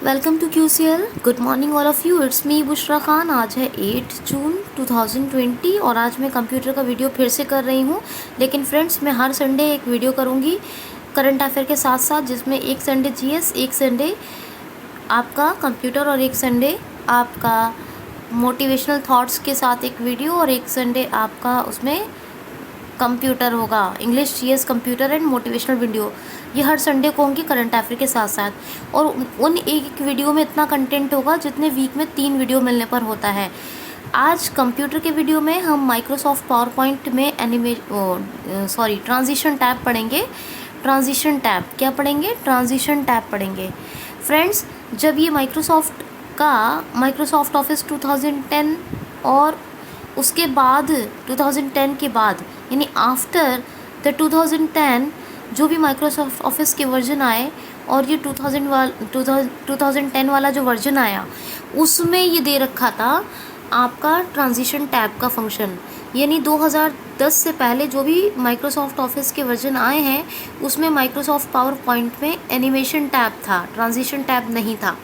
Welcome to QCL। Good morning all of you. It's me Bushra Khan. आज है 8 जून 2020 और आज मैं कंप्यूटर का वीडियो फिर से कर रही हूँ। लेकिन फ्रेंड्स, मैं हर संडे एक वीडियो करूँगी करंट अफेयर के साथ साथ, जिसमें एक संडे GS, एक संडे आपका कंप्यूटर और एक संडे आपका मोटिवेशनल थॉट्स के साथ एक वीडियो और एक संडे आपका उसमें कंप्यूटर होगा, English GS computer and motivational video. ये हर संडे को होंगी करंट अफेयर के साथ साथ। और उन एक वीडियो में इतना कंटेंट होगा जितने वीक में 3 वीडियो मिलने पर होता है। आज कंप्यूटर के वीडियो में हम माइक्रोसॉफ्ट पावर पॉइंट में ट्रांजिशन टैब पढ़ेंगे। ट्रांजिशन टैब क्या पढ़ेंगे? ट्रांजिशन टैब पढ़ेंगे। फ्रेंड्स, जब ये माइक्रोसॉफ्ट ऑफिस 2010 और उसके बाद 2010 के बाद यानी आफ्टर द 2010 जो भी माइक्रोसॉफ्ट ऑफिस के वर्जन आए और ये 2010 वाला जो वर्जन आया उसमें ये दे रखा था आपका ट्रांजिशन टैब का फंक्शन। यानी 2010 से पहले जो भी माइक्रोसॉफ्ट ऑफिस के वर्जन आए हैं उसमें माइक्रोसॉफ्ट पावर पॉइंट में एनिमेशन टैब था, ट्रांजिशन टैब नहीं था।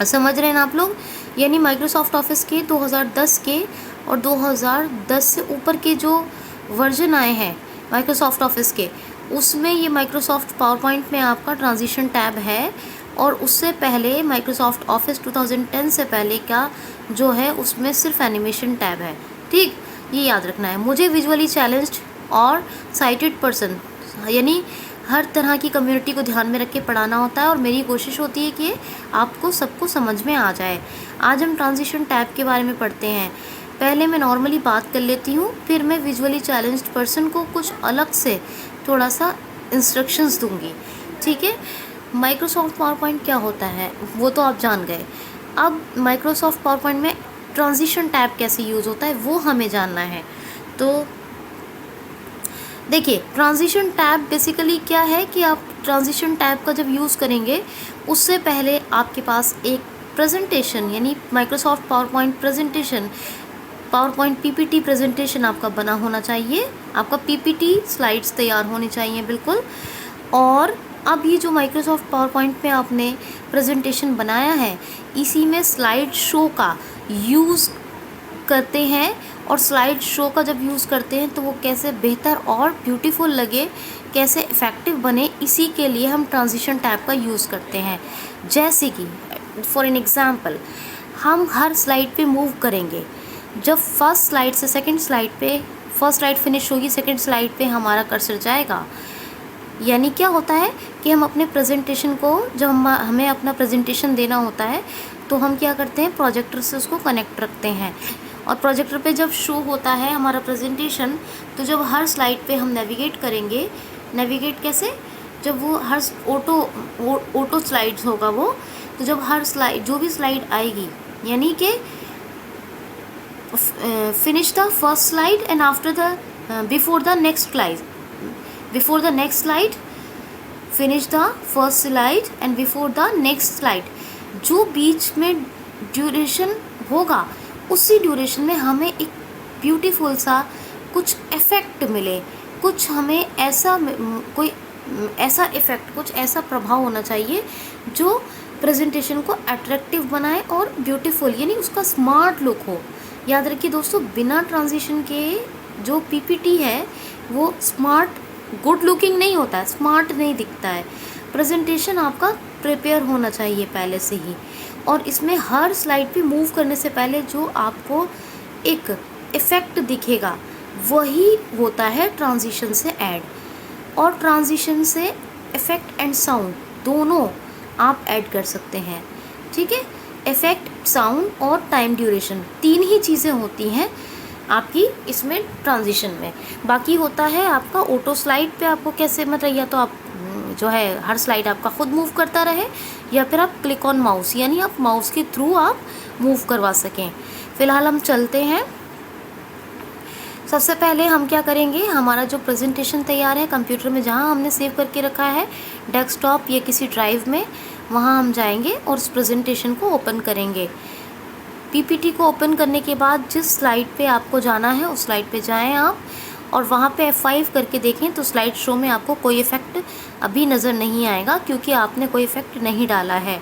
समझ रहे हैं ना आप लोग? यानी माइक्रोसॉफ्ट ऑफिस के 2010 के और 2010 से ऊपर के जो वर्जन आए हैं माइक्रोसॉफ्ट ऑफिस के, उसमें ये माइक्रोसॉफ्ट पावर पॉइंट में आपका ट्रांजिशन टैब है। और उससे पहले माइक्रोसॉफ्ट ऑफिस 2010 से पहले का जो है उसमें सिर्फ एनिमेशन टैब है। ठीक, ये याद रखना है। मुझे विजुअली चैलेंज्ड और साइटेड पर्सन यानी हर तरह की कम्युनिटी को ध्यान में रख के पढ़ाना होता है और मेरी कोशिश होती है कि आपको सबको समझ में आ जाए। आज हम ट्रांजिशन टैब के बारे में पढ़ते हैं। पहले मैं नॉर्मली बात कर लेती हूँ, फिर मैं विजुअली चैलेंज्ड पर्सन को कुछ अलग से थोड़ा सा इंस्ट्रक्शंस दूंगी। ठीक है? माइक्रोसॉफ्ट पावर पॉइंट क्या होता है वो तो आप जान गए। अब माइक्रोसॉफ्ट पावर पॉइंट में ट्रांजिशन टैब कैसे यूज़ होता है वो हमें जानना है। तो देखिए, ट्रांजिशन टैब बेसिकली क्या है कि आप ट्रांजिशन टैब का जब यूज़ करेंगे उससे पहले आपके पास एक प्रेजेंटेशन यानी Microsoft power point presentation, power point PPT presentation आपका बना होना चाहिए। आपका PPT स्लाइड्स तैयार होनी चाहिए बिल्कुल। और अब ये जो माइक्रोसॉफ्ट पावर पॉइंट में आपने प्रेजेंटेशन बनाया है इसी में स्लाइड शो का यूज़ करते हैं। और स्लाइड शो का जब यूज़ करते हैं तो वो कैसे बेहतर और ब्यूटीफुल लगे, कैसे इफ़ेक्टिव बने, इसी के लिए हम ट्रांजिशन टैब का यूज़ करते हैं। जैसे कि फॉर एन एग्ज़ाम्पल, हम हर स्लाइड पे मूव करेंगे। जब फर्स्ट स्लाइड से सेकंड स्लाइड पे, फर्स्ट स्लाइड फिनिश होगी, सेकंड स्लाइड पे हमारा कर्सर जाएगा। यानी क्या होता है कि हम अपने प्रेजेंटेशन को, जब हमें अपना प्रेजेंटेशन देना होता है तो हम क्या करते हैं, प्रोजेक्टर से उसको कनेक्ट रखते हैं। और प्रोजेक्टर पे जब शो होता है हमारा प्रेजेंटेशन, तो जब हर स्लाइड पे हम नेविगेट करेंगे, नेविगेट कैसे, जब वो हर ऑटो स्लाइड्स होगा वो, तो जब हर स्लाइड, जो भी स्लाइड आएगी, यानी कि finish the first slide and after the before the next slide finish the first slide and before the next slide, जो बीच में ड्यूरेशन होगा उसी ड्यूरेशन में हमें एक ब्यूटीफुल सा कुछ इफ़ेक्ट मिले, कुछ हमें ऐसा कोई ऐसा इफ़ेक्ट, कुछ ऐसा प्रभाव होना चाहिए जो प्रेजेंटेशन को अट्रैक्टिव बनाए और ब्यूटीफुल यानी उसका स्मार्ट लुक हो। याद रखिए दोस्तों, बिना ट्रांजिशन के जो PPT है वो स्मार्ट, गुड लुकिंग नहीं होता है, स्मार्ट नहीं दिखता है। प्रेजेंटेशन आपका प्रिपेयर होना चाहिए पहले से ही। और इसमें हर स्लाइड पे मूव करने से पहले जो आपको एक इफ़ेक्ट दिखेगा वही होता है ट्रांजिशन से ऐड। और ट्रांजिशन से इफ़ेक्ट एंड साउंड दोनों आप ऐड कर सकते हैं। ठीक है? इफ़ेक्ट, साउंड और टाइम ड्यूरेशन, 3 ही चीज़ें होती हैं आपकी इसमें ट्रांजिशन में। बाकी होता है आपका ऑटो स्लाइड पे आपको कैसे, मतलब या तो आप जो है हर स्लाइड आपका खुद मूव करता रहे या फिर आप क्लिक ऑन माउस यानी आप माउस के थ्रू आप मूव करवा सकें। फ़िलहाल हम चलते हैं। सबसे पहले हम क्या करेंगे, हमारा जो प्रेजेंटेशन तैयार है कंप्यूटर में, जहाँ हमने सेव करके रखा है डेस्कटॉप या किसी ड्राइव में, वहाँ हम जाएंगे और उस प्रेजेंटेशन को ओपन करेंगे। PPT को ओपन करने के बाद जिस स्लाइड पे आपको जाना है उस स्लाइड पे जाएं आप, और वहाँ पे F5 करके देखें तो स्लाइड शो में आपको कोई इफ़ेक्ट अभी नज़र नहीं आएगा क्योंकि आपने कोई इफ़ेक्ट नहीं डाला है।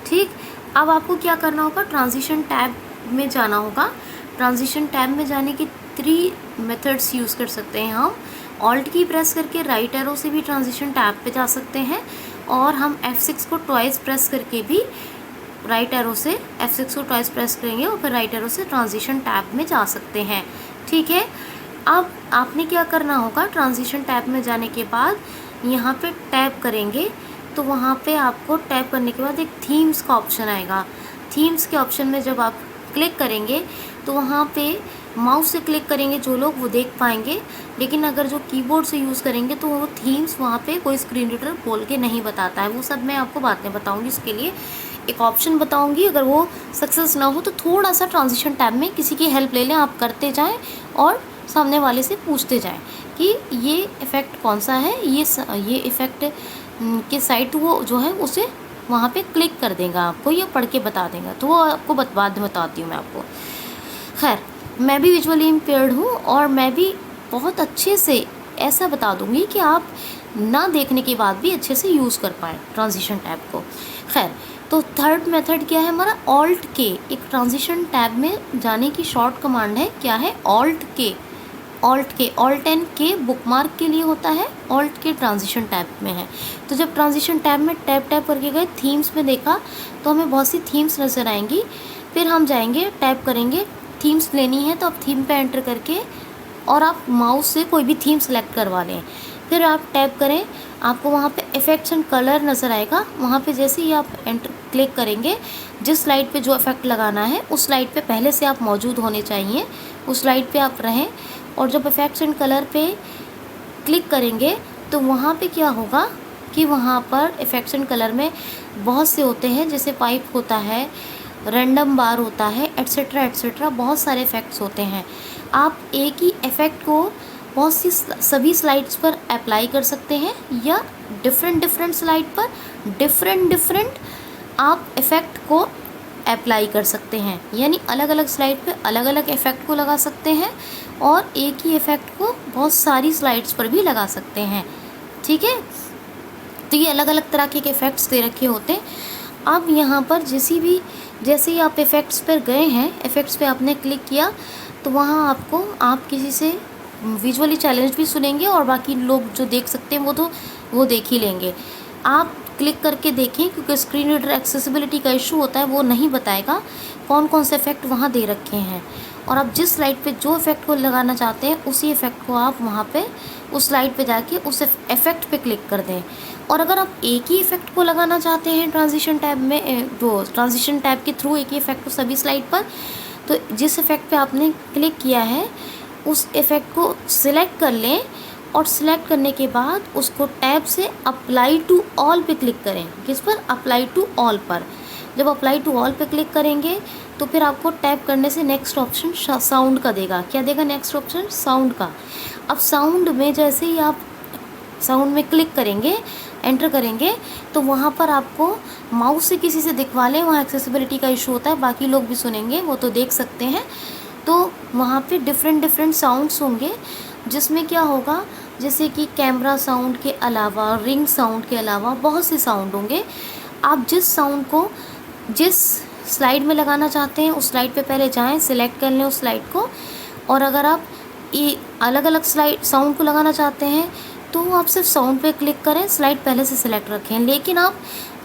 ठीक, अब आपको क्या करना होगा, ट्रांजिशन टैब में जाना होगा। ट्रांजिशन टैब में जाने की 3 मेथड्स यूज़ कर सकते हैं हम। ऑल्ट की प्रेस करके राइट एरो से भी ट्रांजिशन टैब पे जा सकते हैं, और हम F6 को ट्वाइस प्रेस करके भी राइट एरो से F6 को ट्वाइस प्रेस करेंगे और फिर राइट एरो से ट्रांजिशन टैब में जा सकते हैं। ठीक है, अब आपने क्या करना होगा, ट्रांजिशन टैब में जाने के बाद यहाँ पे टैप करेंगे तो वहाँ पे आपको टैप करने के बाद एक थीम्स का ऑप्शन आएगा। थीम्स के ऑप्शन में जब आप क्लिक करेंगे तो वहाँ पे माउस से क्लिक करेंगे जो लोग वो देख पाएंगे, लेकिन अगर जो कीबोर्ड से यूज़ करेंगे तो वो थीम्स वहाँ पे कोई स्क्रीन रीडर बोल के नहीं बताता है। वो सब मैं आपको बाद में बताऊँगी, उसके लिए एक ऑप्शन बताऊँगी। अगर वो सक्सेस ना हो तो थोड़ा सा ट्रांजिशन टैब में किसी की हेल्प ले लें, आप करते जाएँ और सामने वाले से पूछते जाएँ कि ये इफ़ेक्ट कौन सा है, ये इफ़ेक्ट के साइट वो जो है उसे वहाँ पे क्लिक कर देगा आपको, या पढ़ के बता देगा। तो वो आपको बाद में बताती हूँ मैं आपको। खैर, मैं भी विजुअली इम्पेयर्ड हूँ और मैं भी बहुत अच्छे से ऐसा बता दूँगी कि आप ना देखने के बाद भी अच्छे से यूज़ कर पाएँ ट्रांजिशन टैब को। खैर, तो थर्ड मेथड क्या है हमारा, ऑल्ट के। एक ट्रांजिशन टैब में जाने की शॉर्ट कमांड है, क्या है, ऑल्ट के। ऑल्ट एंड के बुकमार्क के लिए होता है, ऑल्ट के ट्रांजिशन टैब में है। तो जब ट्रांजिशन टैब में टैप करके गए, थीम्स में देखा तो हमें बहुत सी थीम्स नज़र आएंगी। फिर हम जाएंगे, टैप करेंगे, थीम्स लेनी है तो आप थीम पे एंटर करके और आप माउस से कोई भी थीम सेलेक्ट करवा लें। फिर आप टैप करें, आपको वहाँ पे इफ़ेक्ट्स एंड कलर नज़र आएगा। वहाँ पे जैसे ही आप क्लिक करेंगे, जिस स्लाइड पे जो इफ़ेक्ट लगाना है उस स्लाइड पे पहले से आप मौजूद होने चाहिए, उस स्लाइड पे आप रहें। और जब इफ़ेक्ट्स एंड कलर पे क्लिक करेंगे तो वहाँ पे क्या होगा कि वहाँ पर इफ़ेक्ट्स एंड कलर में बहुत से होते हैं, जैसे पाइप होता है, रैंडम बार होता है, एट्सेट्रा एट्सेट्रा, बहुत सारे इफ़ेक्ट्स होते हैं। आप एक ही इफ़ेक्ट को बहुत सी सभी स्लाइड्स पर अप्लाई कर सकते हैं, या डिफरेंट स्लाइड पर डिफरेंट आप इफ़ेक्ट को अप्लाई कर सकते हैं। यानी अलग अलग स्लाइड पे अलग अलग इफ़ेक्ट को लगा सकते हैं, और एक ही इफ़ेक्ट को बहुत सारी स्लाइड्स पर भी लगा सकते हैं। ठीक है, तो ये अलग अलग तरह के इफ़ेक्ट्स दे रखे होते हैं। अब यहाँ पर जैसे ही आप इफ़ेक्ट्स पर गए हैं, इफ़ेक्ट्स पे आपने क्लिक किया तो वहाँ आप किसी से विजुअली चैलेंज भी सुनेंगे, और बाकी लोग जो देख सकते हैं वो देख ही लेंगे। आप क्लिक करके देखें, क्योंकि स्क्रीन रीडर एक्सेसिबिलिटी का इशू होता है, वो नहीं बताएगा कौन कौन से इफ़ेक्ट वहाँ दे रखे हैं। और आप जिस स्लाइड पे जो इफ़ेक्ट को लगाना चाहते हैं उसी इफ़ेक्ट को आप वहाँ पे उस स्लाइड पे जाके उस इफ़ेक्ट पे क्लिक कर दें। और अगर आप एक ही इफ़ेक्ट को लगाना चाहते हैं ट्रांजिशन टैब में, वो ट्रांजिशन टैब के थ्रू एक ही इफ़ेक्ट को सभी स्लाइड पर, तो जिस इफ़ेक्ट पे आपने क्लिक किया है उस इफ़ेक्ट को सिलेक्ट कर लें, और सिलेक्ट करने के बाद उसको टैब से अप्लाई टू ऑल पे क्लिक करें। किस पर, अप्लाई टू ऑल पर। जब अप्लाई टू ऑल पे क्लिक करेंगे तो फिर आपको टैप करने से नेक्स्ट ऑप्शन साउंड का देगा। क्या देगा नेक्स्ट ऑप्शन, साउंड का। अब साउंड में जैसे ही आप साउंड में क्लिक करेंगे, एंटर करेंगे, तो वहाँ पर आपको माउस से किसी से दिखवा लें, वहाँ एक्सेसिबिलिटी का इशू होता है, बाकी लोग भी सुनेंगे, वो तो देख सकते हैं। तो वहाँ पे डिफरेंट साउंड्स होंगे, जिसमें क्या होगा, जैसे कि कैमरा साउंड के अलावा, रिंग साउंड के अलावा बहुत से साउंड होंगे। आप जिस साउंड को जिस स्लाइड में लगाना चाहते हैं उस स्लाइड पे पहले जाएं, सिलेक्ट कर लें उस स्लाइड को। और अगर आप अलग अलग स्लाइड साउंड को लगाना चाहते हैं तो आप सिर्फ साउंड पे क्लिक करें, स्लाइड पहले से सिलेक्ट रखें। लेकिन आप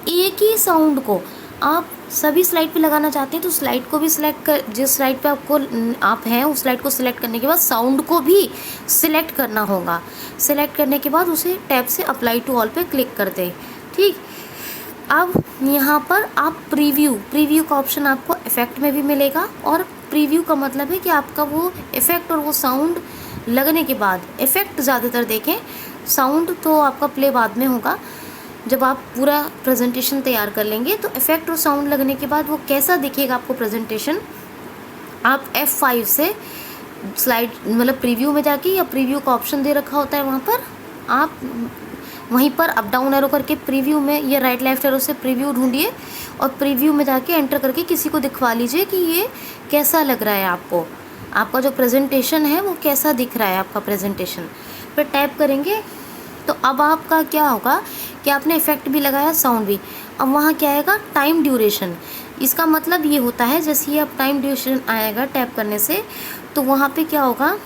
एक ही साउंड को आप सभी स्लाइड पे लगाना चाहते हैं तो स्लाइड को भी सिलेक्ट कर, जिस स्लाइड पे आप हैं उस स्लाइड को सिलेक्ट करने के बाद साउंड को भी सिलेक्ट करना होगा। सिलेक्ट करने के बाद उसे टैब से अप्लाई टू ऑल पे क्लिक कर दें। ठीक, अब यहाँ पर आप प्रीव्यू का ऑप्शन आपको इफ़ेक्ट में भी मिलेगा। और प्रीव्यू का मतलब है कि आपका वो इफ़ेक्ट और वो साउंड लगने के बाद, इफ़ेक्ट ज़्यादातर देखें, साउंड तो आपका प्ले बाद में होगा जब आप पूरा प्रेजेंटेशन तैयार कर लेंगे। तो इफ़ेक्ट और साउंड लगने के बाद वो कैसा दिखेगा आपको प्रेजेंटेशन, आप F5 से स्लाइड मतलब प्रीव्यू में जाके, या प्रीव्यू का ऑप्शन दे रखा होता है वहाँ पर, आप वहीं पर अप डाउन एरो करके प्रीव्यू में या राइट लेफ्ट एरो से प्रीव्यू ढूंढिए और प्रीव्यू में जाके एंटर करके किसी को दिखवा लीजिए कि ये कैसा लग रहा है आपको, आपका जो प्रेजेंटेशन है वो कैसा दिख रहा है आपका प्रेजेंटेशन। फिर टैप करेंगे तो अब आपका क्या होगा कि आपने इफ़ेक्ट भी लगाया, साउंड भी। अब वहाँ क्या आएगा, टाइम ड्यूरेशन। इसका मतलब ये होता है जैसे ये अब टाइम ड्यूरेशन आएगा टैप करने से, तो वहाँ पे क्या होगा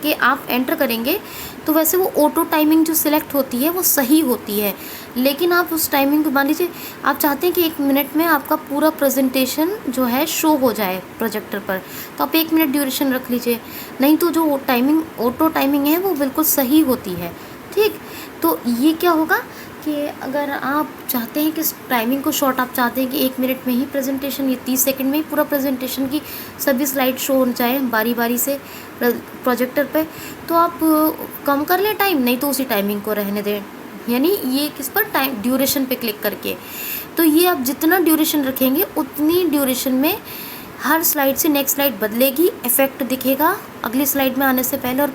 कि आप एंटर करेंगे तो वैसे वो ऑटो टाइमिंग जो सिलेक्ट होती है वो सही होती है, लेकिन आप उस टाइमिंग को मान लीजिए आप चाहते हैं कि 1 मिनट में आपका पूरा प्रेजेंटेशन जो है शो हो जाए प्रोजेक्टर पर, तो आप 1 मिनट ड्यूरेशन रख लीजिए, नहीं तो जो टाइमिंग ऑटो टाइमिंग है वो बिल्कुल सही होती है। ठीक, तो ये क्या होगा कि अगर आप चाहते हैं कि इस टाइमिंग को शॉर्ट, आप चाहते हैं कि 1 मिनट में ही प्रेजेंटेशन, ये 30 सेकंड में ही पूरा प्रेजेंटेशन की सभी स्लाइड शो हो जाए बारी बारी से प्रोजेक्टर पे, तो आप कम कर लें टाइम, नहीं तो उसी टाइमिंग को रहने दें, यानी ये किस पर, टाइम ड्यूरेशन पे क्लिक करके। तो ये आप जितना ड्यूरेशन रखेंगे उतनी ड्यूरेशन में हर स्लाइड से नेक्स्ट स्लाइड बदलेगी, इफेक्ट दिखेगा अगली स्लाइड में आने से पहले, और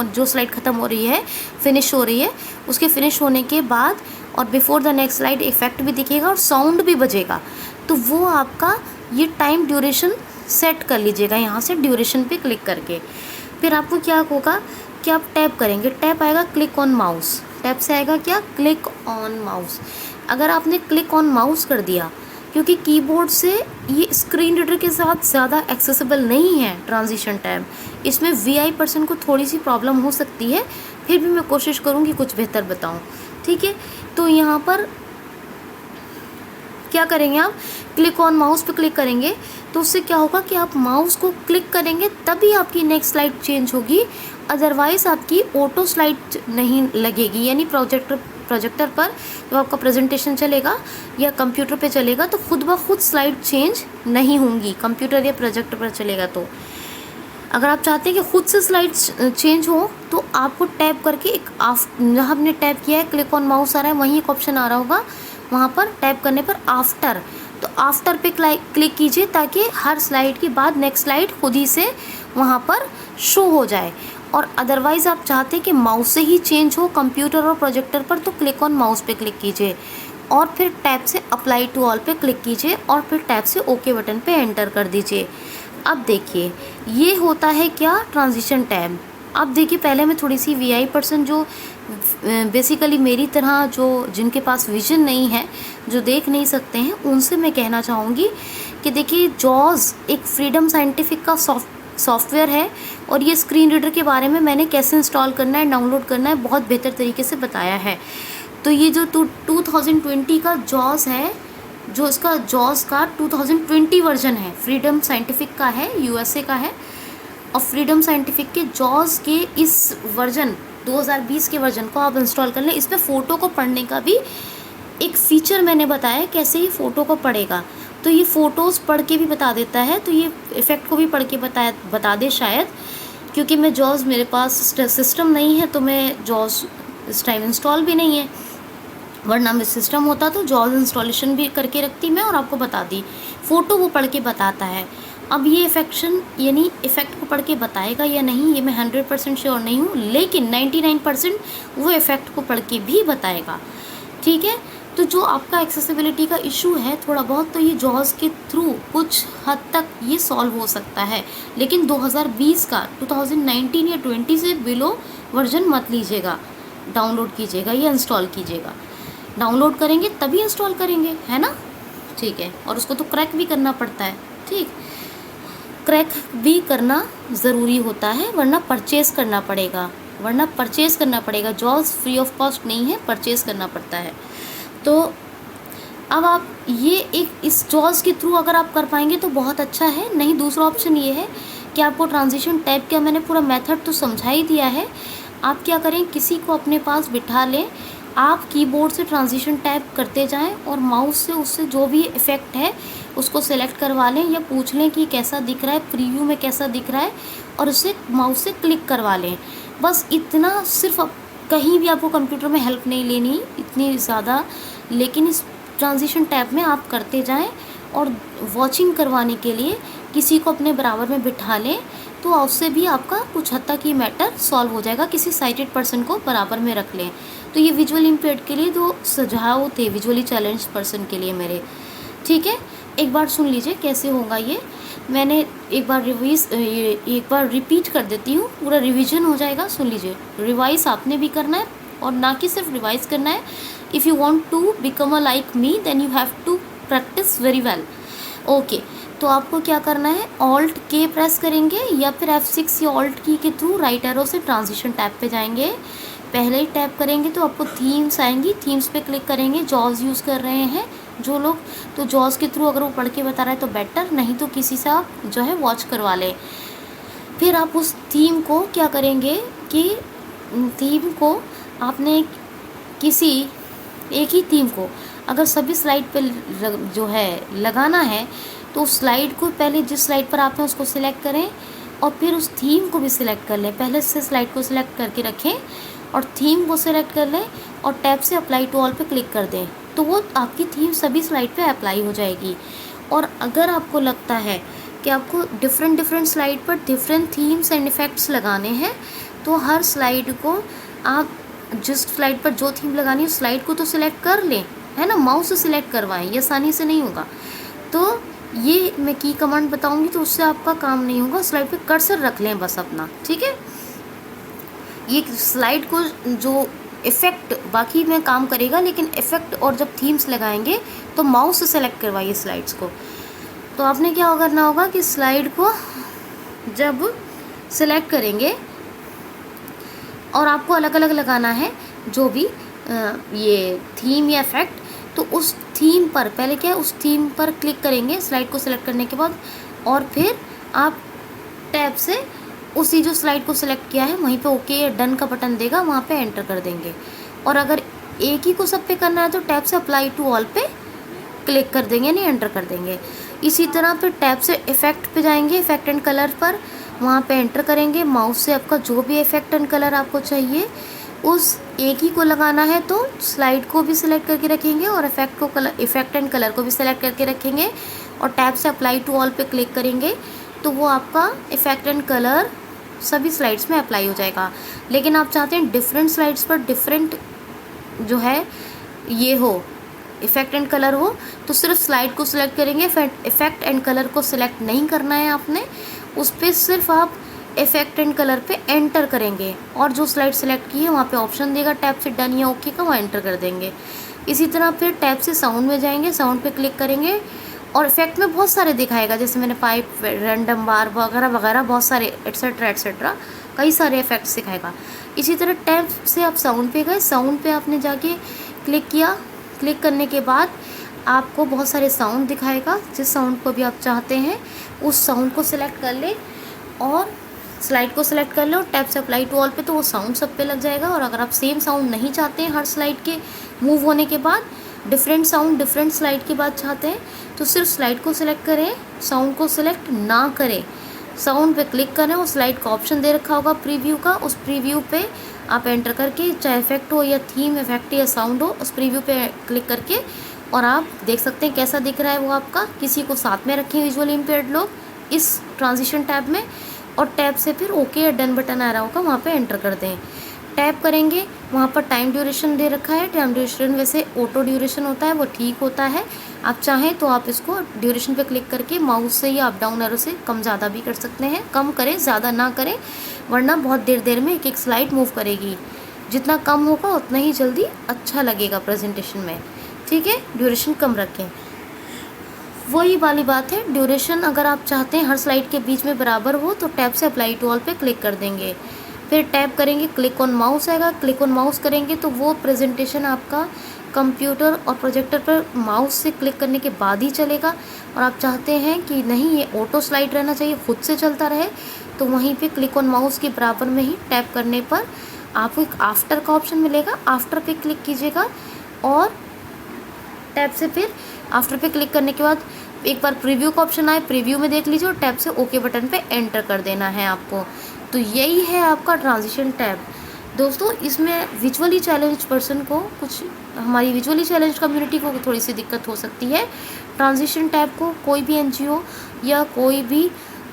जो स्लाइड ख़त्म हो रही है, फिनिश हो रही है, उसके फिनिश होने के बाद और before the next slide effect भी दिखेगा और साउंड भी बजेगा। तो वो आपका ये टाइम ड्यूरेशन सेट कर लीजिएगा यहाँ से ड्यूरेशन पे क्लिक करके। फिर आपको क्या होगा कि आप टैप करेंगे, टैप आएगा क्लिक ऑन माउस, टैप से आएगा क्या, क्लिक ऑन माउस। अगर आपने क्लिक ऑन माउस कर दिया, क्योंकि कीबोर्ड से ये स्क्रीन रीडर के साथ ज़्यादा एक्सेसिबल नहीं है ट्रांजिशन टैब, इसमें वीआई पर्सन को थोड़ी सी प्रॉब्लम हो सकती है, फिर भी मैं कोशिश करूँगी कुछ बेहतर बताऊँ। ठीक है, तो यहाँ पर क्या करेंगे, आप क्लिक ऑन माउस पे क्लिक करेंगे, तो उससे क्या होगा कि आप माउस को क्लिक करेंगे तभी आपकी नेक्स्ट स्लाइड चेंज होगी, अदरवाइज़ आपकी ऑटो स्लाइड नहीं लगेगी। यानी प्रोजेक्टर पर जब आपका प्रेजेंटेशन चलेगा या कंप्यूटर पे चलेगा तो खुद ब खुद स्लाइड चेंज नहीं होंगी, कंप्यूटर या प्रोजेक्टर पर चलेगा तो। अगर आप चाहते हैं कि खुद से स्लाइड चेंज हो तो आपको टैप करके एक जहाँ आपने टैप किया है, क्लिक ऑन माउस आ रहा है, वहीं एक ऑप्शन आ रहा होगा, वहाँ पर टैप करने पर आफ्टर, तो आफ्टर पे क्लिक कीजिए ताकि हर स्लाइड के बाद नेक्स्ट स्लाइड खुद ही से वहाँ पर शो हो जाए। और अदरवाइज़ आप चाहते हैं कि माउस से ही चेंज हो कंप्यूटर और प्रोजेक्टर पर, तो क्लिक ऑन माउस पे क्लिक कीजिए और फिर टैब से अप्लाई टू ऑल पे क्लिक कीजिए और फिर टैब से ओके बटन पे एंटर कर दीजिए। अब देखिए ये होता है क्या, ट्रांजिशन टैब। अब देखिए पहले मैं थोड़ी सी वीआई पर्सन जो बेसिकली मेरी तरह जो जिनके पास विजन नहीं है, जो देख नहीं सकते हैं, उनसे मैं कहना चाहूँगी कि देखिए जॉज एक फ्रीडम साइंटिफिक का सॉफ्टवेयर है और ये स्क्रीन रीडर के बारे में मैंने कैसे इंस्टॉल करना है, डाउनलोड करना है, बहुत बेहतर तरीके से बताया है। तो ये जो 2020 का जॉज है, जो इसका जॉज का 2020 वर्जन है, फ्रीडम साइंटिफिक का है, यूएसए का है, और फ्रीडम साइंटिफिक के जॉज के इस वर्जन 2020 के वर्जन को आप इंस्टॉल कर लें। इसमें फ़ोटो को पढ़ने का भी एक फ़ीचर मैंने बताया कैसे ये फ़ोटो को पढ़ेगा, तो ये फ़ोटोज़ पढ़ के भी बता देता है, तो ये इफ़ेक्ट को भी पढ़ के बता दे शायद, क्योंकि मैं जॉज मेरे पास सिस्टम नहीं है तो मैं जॉज इस टाइम इंस्टॉल भी नहीं है, वरना मैं सिस्टम होता तो जॉज इंस्टॉलेशन भी करके रखती मैं और आपको बता दी। फ़ोटो वो पढ़ के बताता है। अब ये इफ़ेक्ट को पढ़ के बताएगा या नहीं ये मैं 100% श्योर नहीं हूँ, लेकिन 99% वो इफ़ेक्ट को पढ़ के भी बताएगा। ठीक है, तो जो आपका एक्सेसिबिलिटी का इशू है थोड़ा बहुत, तो ये जॉज के थ्रू कुछ हद तक ये सॉल्व हो सकता है, लेकिन 2020 का 2019 या 20 से बिलो वर्जन मत लीजिएगा, डाउनलोड कीजिएगा या इंस्टॉल कीजिएगा। डाउनलोड करेंगे तभी इंस्टॉल करेंगे, है ना। ठीक है, और उसको तो क्रैक भी करना पड़ता है। ठीक, क्रैक भी करना ज़रूरी होता है, वरना परचेज़ करना पड़ेगा। जॉज फ्री ऑफ कॉस्ट नहीं है, परचेज़ करना पड़ता है। तो अब आप ये एक इस जॉज के थ्रू अगर आप कर पाएंगे तो बहुत अच्छा है, नहीं दूसरा ऑप्शन ये है कि आपको ट्रांजिशन टैब का मैंने पूरा मेथड तो समझा ही दिया है। आप क्या करें, किसी को अपने पास बिठा लें, आप कीबोर्ड से ट्रांजिशन टैब करते जाएं और माउस से उससे जो भी इफ़ेक्ट है उसको सेलेक्ट करवा लें या पूछ लें कि कैसा दिख रहा है, प्रीव्यू में कैसा दिख रहा है, और उससे माउस से क्लिक करवा लें। बस इतना, सिर्फ कहीं भी आपको कंप्यूटर में हेल्प नहीं लेनी इतनी ज़्यादा, लेकिन इस ट्रांजिशन टैब में आप करते जाएं और वॉचिंग करवाने के लिए किसी को अपने बराबर में बिठा लें, तो उससे भी आपका कुछ हद तक ये मैटर सॉल्व हो जाएगा। किसी साइटेड पर्सन को बराबर में रख लें। तो ये विजुअल इम्पेयर्ड के लिए जो सुझाव थे विजुअली चैलेंज पर्सन के लिए मेरे, ठीक है, एक बार सुन लीजिए कैसे होगा ये। मैंने एक बार रिपीट कर देती हूँ, पूरा रिवीजन हो जाएगा, सुन लीजिए। रिवाइज आपने भी करना है और ना कि सिर्फ रिवाइज करना है, if you want to become a like me then you have to practise very well. Okay, तो आपको क्या करना है, ऑल्ट के प्रेस करेंगे या फिर F6 या ऑल्ट की के थ्रू राइट एरो से ट्रांजिशन टैब पे जाएंगे। पहले ही टैप करेंगे तो आपको थीम्स आएंगी, थीम्स पे क्लिक करेंगे। जॉज यूज़ कर रहे हैं जो लोग, तो जॉज के थ्रू अगर वो पढ़ के बता रहा है तो बेटर, नहीं तो किसी से आप जो है वॉच करवा लें। फिर आप उस थीम को क्या करेंगे कि थीम को आपने किसी एक ही थीम को अगर सभी स्लाइड पे जो है लगाना है तो उस स्लाइड को पहले जिस स्लाइड पर आप हैं उसको सिलेक्ट करें और फिर उस थीम को भी सिलेक्ट कर लें। पहले से स्लाइड को सिलेक्ट करके रखें और थीम को सिलेक्ट कर लें और टैब से अप्लाई टू ऑल पे क्लिक कर दें, तो वो आपकी थीम सभी स्लाइड पे अप्लाई हो जाएगी। और अगर आपको लगता है कि आपको डिफरेंट स्लाइड पर डिफरेंट थीम्स एंड इफ़ेक्ट्स लगाने हैं तो हर स्लाइड को आप जिस स्लाइड पर जो थीम लगानी है उस स्लाइड को तो सिलेक्ट कर लें, है ना, माउस से सिलेक्ट करवाएं, ये आसानी से नहीं होगा। तो ये मैं की कमांड बताऊंगी तो उससे आपका काम नहीं होगा, स्लाइड पे कर्सर रख लें बस अपना, ठीक है। ये स्लाइड को जो इफ़ेक्ट बाकी में काम करेगा, लेकिन इफ़ेक्ट और जब थीम्स लगाएंगे तो माउस से सेलेक्ट करवाइए स्लाइड्स को। तो आपने क्या करना होगा कि स्लाइड को जब सिलेक्ट करेंगे और आपको अलग अलग लगाना है जो भी ये थीम या इफ़ेक्ट, तो उस थीम पर पहले क्या है, उस थीम पर क्लिक करेंगे स्लाइड को सिलेक्ट करने के बाद और फिर आप टैब से उसी जो स्लाइड को सिलेक्ट किया है वहीं पे ओके या डन का बटन देगा, वहाँ पे एंटर कर देंगे। और अगर एक ही को सब पे करना है तो टैब से अप्लाई टू ऑल पे क्लिक कर देंगे, नहीं एंटर कर देंगे। इसी तरह फिर टैब से इफ़ेक्ट पे जाएंगे, इफ़ेक्ट एंड कलर पर, वहाँ पे एंटर करेंगे। माउस से आपका जो भी इफ़ेक्ट एंड कलर आपको चाहिए उस एक ही को लगाना है तो स्लाइड को भी सिलेक्ट करके रखेंगे और इफ़ेक्ट एंड कलर को भी सिलेक्ट करके रखेंगे और टैब से अप्लाई टू ऑल पे क्लिक करेंगे तो वो आपका इफ़ेक्ट एंड कलर सभी स्लाइड्स में अप्लाई हो जाएगा। लेकिन आप चाहते हैं डिफरेंट स्लाइड्स पर डिफरेंट जो है ये हो, इफ़ेक्ट एंड कलर हो, तो सिर्फ स्लाइड को सिलेक्ट करेंगे, इफ़ेक्ट एंड कलर को सिलेक्ट नहीं करना है आपने, उस पर सिर्फ आप इफ़ेक्ट एंड कलर पे एंटर करेंगे और जो स्लाइड सेलेक्ट की है वहाँ पे ऑप्शन देगा टैब से डन या ओके का, वहाँ एंटर कर देंगे। इसी तरह फिर टैब से साउंड में जाएंगे, साउंड पे क्लिक करेंगे और इफ़ेक्ट में बहुत सारे दिखाएगा, जैसे मैंने पाइप, रैंडम बार वगैरह वगैरह बहुत सारे एट्सेट्रा कई सारे इफ़ेक्ट्स दिखाएगा। इसी तरह टैब से आप साउंड पे गए, साउंड पे आपने जाके क्लिक किया, क्लिक करने के बाद आपको बहुत सारे साउंड दिखाएगा, जिस साउंड को भी आप चाहते हैं उस साउंड को सिलेक्ट कर ले और स्लाइड को सिलेक्ट कर लो, टैब से अप्लाई टू ऑल पे, तो वो साउंड सब पे लग जाएगा। और अगर आप सेम साउंड नहीं चाहते हैं हर स्लाइड के मूव होने के बाद, डिफरेंट साउंड डिफरेंट स्लाइड के बाद चाहते हैं तो सिर्फ स्लाइड को सिलेक्ट करें, साउंड को सिलेक्ट ना करें। साउंड पे क्लिक करें, उस स्लाइड का ऑप्शन दे रखा होगा प्रीव्यू का, उस प्रीव्यू पे आप एंटर करके चाहे इफेक्ट हो या थीम इफेक्ट या साउंड हो, उस प्रीव्यू पे क्लिक करके और आप देख सकते हैं कैसा दिख रहा है वो आपका। किसी को साथ में रखें विजुअली इम्पेयर्ड लोग इस ट्रांजिशन टैब में और टैब से फिर ओके या डन बटन आ रहा होगा वहाँ पे एंटर कर दें। टैप करेंगे, वहाँ पर टाइम ड्यूरेशन दे रखा है, टाइम ड्यूरेशन वैसे ऑटो ड्यूरेशन होता है वो ठीक होता है, आप चाहें तो आप इसको ड्यूरेशन पे क्लिक करके माउस से या अप डाउन एरो से कम ज़्यादा भी कर सकते हैं। कम करें, ज़्यादा ना करें, वरना बहुत देर में एक एक स्लाइड मूव करेगी। जितना कम होगा उतना ही जल्दी अच्छा लगेगा प्रेजेंटेशन में, ठीक है। ड्यूरेशन कम रखें, वही वाली बात है। ड्यूरेशन अगर आप चाहते हैं हर स्लाइड के बीच में बराबर हो तो टैब से अप्लाई टू ऑल पे क्लिक कर देंगे, फिर टैप करेंगे, क्लिक ऑन माउस आएगा, क्लिक ऑन माउस करेंगे तो वो प्रेजेंटेशन आपका कंप्यूटर और प्रोजेक्टर पर माउस से क्लिक करने के बाद ही चलेगा। और आप चाहते हैं कि नहीं ये ऑटो स्लाइड रहना चाहिए, खुद से चलता रहे, तो वहीं पे क्लिक ऑन माउस के बराबर में ही टैप करने पर आपको एक आफ्टर का ऑप्शन मिलेगा, आफ्टर पे क्लिक कीजिएगा और टैब से फिर आफ्टर पे क्लिक करने के बाद एक बार प्रीव्यू का ऑप्शन आए, प्रीव्यू में देख लीजिए और टैब से ओके बटन पे एंटर कर देना है आपको। तो यही है आपका ट्रांजिशन टैब। दोस्तों इसमें विजुअली चैलेंज पर्सन को, कुछ हमारी विजुअली चैलेंज कम्युनिटी को थोड़ी सी दिक्कत हो सकती है। ट्रांजिशन टैब को कोई भी एनजीओ या कोई भी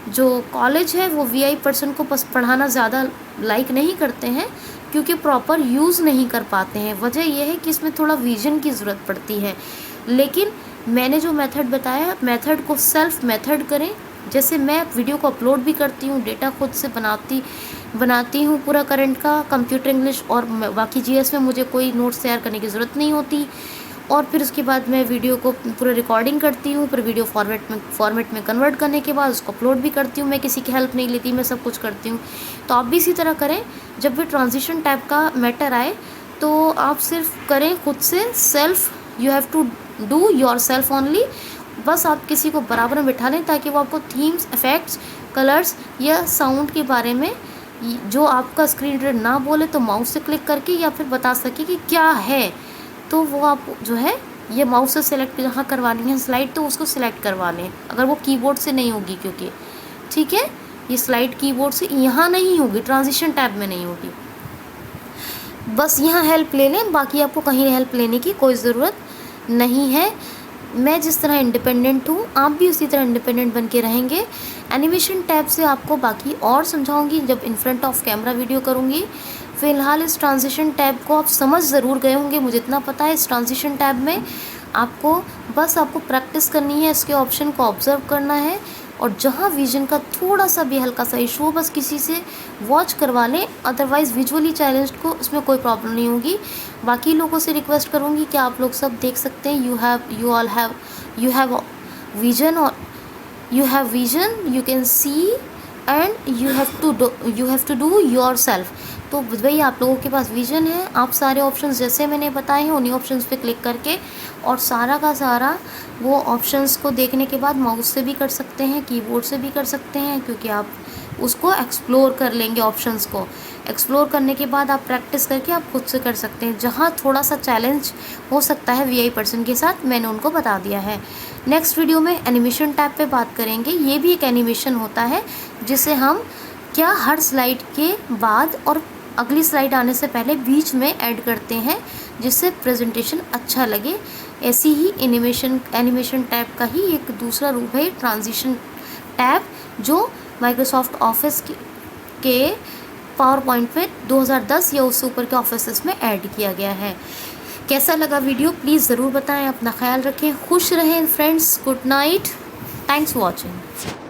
जो कॉलेज है वो वीआई पर्सन को पढ़ाना ज़्यादा लाइक नहीं करते हैं क्योंकि प्रॉपर यूज़ नहीं कर पाते हैं। वजह यह है कि इसमें थोड़ा विजन की ज़रूरत पड़ती है। लेकिन मैंने जो मेथड बताया, मेथड को सेल्फ मेथड करें, जैसे मैं वीडियो को अपलोड भी करती हूँ, डेटा खुद से बनाती हूँ पूरा करंट का, कंप्यूटर इंग्लिश और बाकी जीएस में मुझे कोई नोट्स तैयार करने की ज़रूरत नहीं होती। और फिर उसके बाद मैं वीडियो को पूरा रिकॉर्डिंग करती हूँ, फिर वीडियो फॉर्मेट में कन्वर्ट करने के बाद उसको अपलोड भी करती हूँ। मैं किसी की हेल्प नहीं लेती, मैं सब कुछ करती हूँ। तो आप भी इसी तरह करें। जब भी ट्रांजिशन टाइप का मैटर आए तो आप सिर्फ करें खुद से, self, you have to do yourself only. बस आप किसी को बराबर में बिठा लें ताकि वो आपको थीम्स, इफ़ेक्ट्स, कलर्स या साउंड के बारे में जो आपका स्क्रीन रीडर ना बोले तो माउस से क्लिक करके या फिर बता सके कि क्या है, तो वो आप जो है ये माउस से सेलेक्ट जहाँ करवानी है स्लाइड तो उसको सिलेक्ट करवा लें, अगर वो कीबोर्ड से नहीं होगी, क्योंकि ठीक है ये स्लाइड कीबोर्ड से यहाँ नहीं होगी, ट्रांजिशन टैब में नहीं होगी। बस यहाँ हेल्प ले लें, बाकी आपको कहीं हेल्प लेने की कोई ज़रूरत नहीं है। मैं जिस तरह इंडिपेंडेंट हूँ आप भी उसी तरह इंडिपेंडेंट बन के रहेंगे। एनिमेशन टैब से आपको बाकी और समझाऊंगी जब in front of camera video करूँगी। फ़िलहाल इस ट्रांजिशन टैब को आप समझ ज़रूर गए होंगे, मुझे इतना पता है। इस ट्रांजिशन टैब में आपको प्रैक्टिस करनी है, इसके ऑप्शन को ऑब्ज़र्व करना है, और जहाँ विजन का थोड़ा सा भी हल्का सा इशू हो बस किसी से वॉच करवा लें, अदरवाइज़ विजुअली चैलेंज्ड को उसमें कोई प्रॉब्लम नहीं होगी। बाकी लोगों से रिक्वेस्ट करूँगी कि आप लोग सब देख सकते हैं, यू हैव विजन, और you have vision, you can see and you have to do yourself. तो भाई आप लोगों के पास विजन है, आप सारे ऑप्शंस जैसे मैंने बताए हैं उन्हीं ऑप्शंस पे क्लिक करके और सारा का सारा वो ऑप्शंस को देखने के बाद माउस से भी कर सकते हैं, कीबोर्ड से भी कर सकते हैं, क्योंकि आप उसको एक्सप्लोर कर लेंगे। ऑप्शंस को एक्सप्लोर करने के बाद आप प्रैक्टिस करके आप खुद से कर सकते हैं। जहाँ थोड़ा सा चैलेंज हो सकता है वीआई पर्सन के साथ, मैंने उनको बता दिया है। नेक्स्ट वीडियो में एनिमेशन टैब पे बात करेंगे। ये भी एक एनिमेशन होता है जिसे हम क्या हर स्लाइड के बाद और अगली स्लाइड आने से पहले बीच में ऐड करते हैं, जिससे प्रेजेंटेशन अच्छा लगे। ऐसी ही एनिमेशन टैब का ही एक दूसरा रूप है ट्रांजिशन टैब, जो माइक्रोसॉफ्ट ऑफिस के पावर पॉइंट में 2010 या उससे ऊपर के ऑफिस में ऐड किया गया है। कैसा लगा वीडियो प्लीज़ ज़रूर बताएं। अपना ख्याल रखें, खुश रहें friends. Good night, thanks for watching.